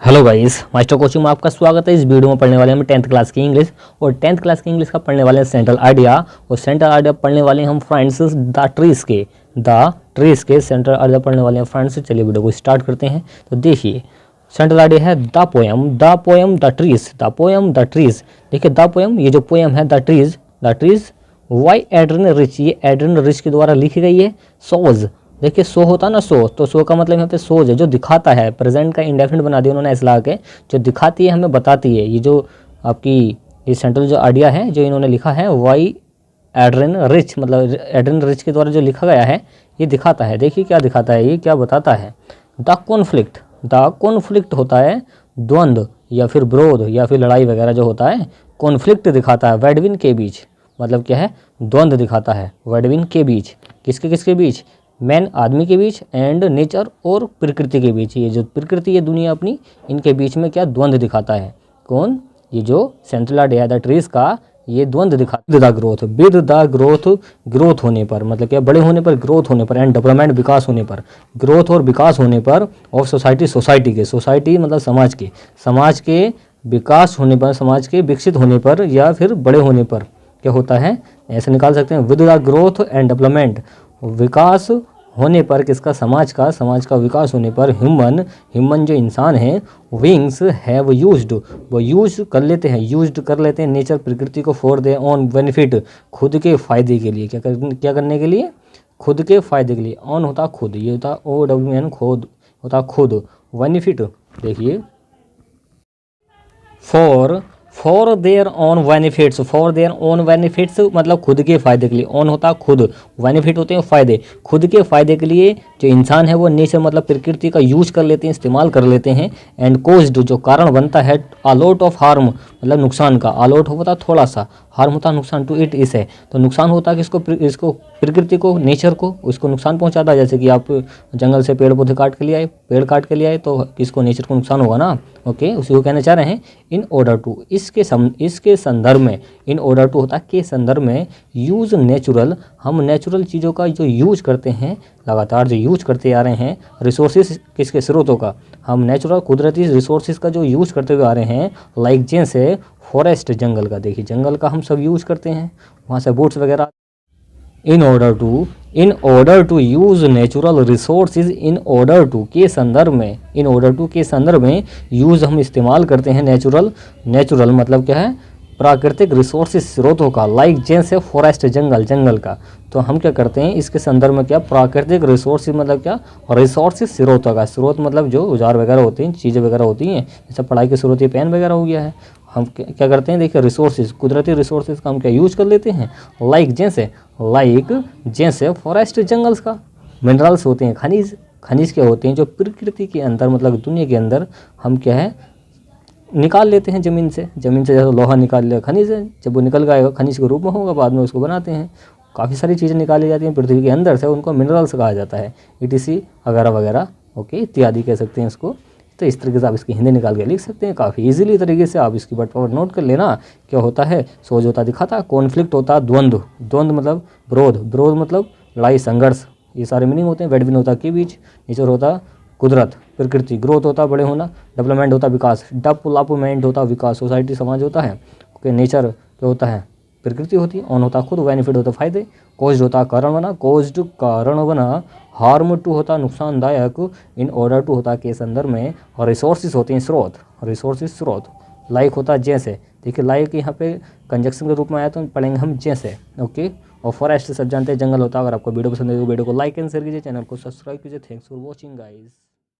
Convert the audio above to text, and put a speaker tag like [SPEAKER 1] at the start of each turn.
[SPEAKER 1] Hello guys, master coaching में आपका स्वागत है। इस वीडियो में पढ़ने वाले हम 10th क्लास की इंग्लिश और 10th क्लास की इंग्लिश का पढ़ने वाले हैं सेंट्रल आइडिया। और सेंट्रल आइडिया पढ़ने वाले हैं हम फ्रेंड्स द ट्रीज के सेंट्रल आइडिया पढ़ने वाले हैं फ्रेंड्स। चलिए वीडियो को स्टार्ट करते हैं। तो देखिए सेंट्रल आइडिया है द पोएम द ट्रीज। देखिए द पोएम, ये जो पोएम है the trees by Adrienne Rich, ये एड्रिन रिच के द्वारा लिखी गई है। सोज, देखिए सो होता ना, सो तो सो का मतलब यहाँ पे सोज है, जो दिखाता है। प्रेजेंट का इंडेफिनिट बना दिया उन्होंने इसला के, जो दिखाती है हमें बताती है। ये जो आपकी ये सेंट्रल जो आइडिया है जो इन्होंने लिखा है वाई एड्रिन रिच, मतलब एड्रिन रिच के द्वारा जो लिखा गया है ये दिखाता है। देखिए क्या दिखाता है, ये क्या बताता है। द कॉन्फ्लिक्ट होता है द्वंद्व या फिर विरोध या फिर लड़ाई वगैरह जो होता है। कॉन्फ्लिक्ट दिखाता है वेडविन के बीच, मतलब क्या है, द्वंद्व दिखाता है वेडविन के बीच। किसके किसके बीच? मैन आदमी के बीच एंड नेचर और प्रकृति के बीच। ये जो प्रकृति है दुनिया अपनी, इनके बीच में क्या द्वंद्व दिखाता है। कौन? ये जो सेंट्रल आइडिया द ट्रीज का ये द्वंद्व दिखाता है। विद द ग्रोथ होने पर, मतलब क्या, बड़े होने पर, ग्रोथ होने पर, एंड डेवलपमेंट विकास होने पर, ग्रोथ और विकास होने पर ऑफ सोसाइटी मतलब समाज के विकास होने पर, समाज के विकसित होने पर या फिर बड़े होने पर क्या होता है, ऐसे निकाल सकते हैं। With the growth and development, विकास होने पर किसका? समाज का विकास होने पर ह्यूमन जो इंसान है, विंग्स हैव यूज्ड, वो यूज्ड कर लेते हैं नेचर प्रकृति को फॉर देयर ओन बेनिफिट, खुद के फायदे के लिए। क्या करने के लिए? खुद के फायदे के लिए। ऑन होता खुद, ये होता OWN, खुद होता खुद। बेनिफिट देखिए फॉर देयर ओन बेनिफिट्स, मतलब खुद के फायदे के लिए। ऑन होता खुद, बेनिफिट होते हैं फायदे। खुद के फायदे के लिए जो इंसान है वो नेचर मतलब प्रकृति का यूज कर लेते हैं, इस्तेमाल कर लेते हैं। एंड कोज्ड, जो कारण बनता है, अलॉट ऑफ हार्म, मतलब नुकसान का। अलॉट होता थोड़ा सा, हार्म होता नुकसान, टू इट इसे, तो नुकसान होता है इसको प्रकृति को, नेचर को, उसको नुकसान पहुंचाता है। जैसे कि आप जंगल से पेड़ पौधे काट के लिए आए तो किसको? नेचर को नुकसान होगा ना। ओके, उसी को कहना चाह रहे हैं। इन ऑर्डर टू, इसके संदर्भ में, इन ऑर्डर टू होता है के संदर्भ में, यूज नेचुरल, हम नेचुरल चीज़ों का जो यूज करते हैं, लगातार जो यूज करते आ रहे हैं, रिसोर्सेज किसके? स्रोतों का। हम नेचुरल कुदरती रिसोर्सेज का जो यूज करते हुए आ रहे हैं, लाइक जैसे फॉरेस्ट, जंगल का। देखिए जंगल का हम सब यूज करते हैं, वहाँ से बोट्स वगैरह। In order to use natural resources, in order to के संदर्भ में यूज हम इस्तेमाल करते हैं नेचुरल मतलब क्या है? प्राकृतिक रिसोर्सेज, स्रोतों का। लाइक जैसे फॉरेस्ट, जंगल का। तो हम क्या करते हैं इसके संदर्भ में? क्या? प्राकृतिक रिसोर्सेज मतलब क्या? रिसोर्सेज, स्रोतों का। स्रोत मतलब जो औजार वगैरह होते हैं, चीज़ें वगैरह होती हैं, जैसे पढ़ाई के स्रोत ये पेन वगैरह हो गया है। हम क्या करते हैं? देखिए रिसोर्सेज, कुदरती रिसोर्सेज का हम क्या यूज कर लेते हैं। लाइक जैसे फॉरेस्ट, जंगल्स का। मिनरल्स होते हैं, खनिज क्या होते हैं? जो प्रकृति के अंदर मतलब दुनिया के अंदर हम क्या है निकाल लेते हैं ज़मीन से जैसे लोहा निकाल लिया, खनिज है। जब वो निकल गएगा खनिज के रूप में होगा, बाद में उसको बनाते हैं। काफ़ी सारी चीज़ें निकाली जाती हैं पृथ्वी के अंदर से, उनको मिनरल्स कहा जाता है। ETC वगैरह वगैरह, ओके, इत्यादि कह सकते हैं इसको। तो इस तरीके से आप इसकी हिंदी निकाल के लिख सकते हैं काफ़ी इजीली तरीके से। आप इसकी वर्ड पावर नोट कर लेना। क्या होता है? सोच होता दिखाता, कॉन्फ्लिक्ट होता द्वंद्व मतलब विरोध मतलब लड़ाई, संघर्ष, ये सारे मीनिंग होते हैं। वेडविन होता के बीच, नेचर होता कुदरत प्रकृति, ग्रोथ होता बड़े होना, डेवलपमेंट होता विकास, डेवलपमेंट होता विकास, सोसाइटी समाज होता है। ओके, नेचर क्या होता है? प्रकृति होती है। ऑन होता खुद, बेनिफिट होता फायदे, कोज्ड होता कारण बना, हार्म टू होता नुकसानदायक, इन ऑर्डर टू होता के संदर्भ में, और रिसोर्सेज होते हैं स्रोत। लाइक होता जैसे, देखिए लाइक यहाँ पे कंजक्शन के रूप में आया तो पढ़ेंगे हम जैसे। ओके, और फॉरेस्ट सब जानते हैं जंगल होता है। अगर आपको वीडियो पसंद है तो वीडियो को लाइक एंड शेयर कीजिए, चैनल को सब्सक्राइब कीजिए। Thanks for watching guys.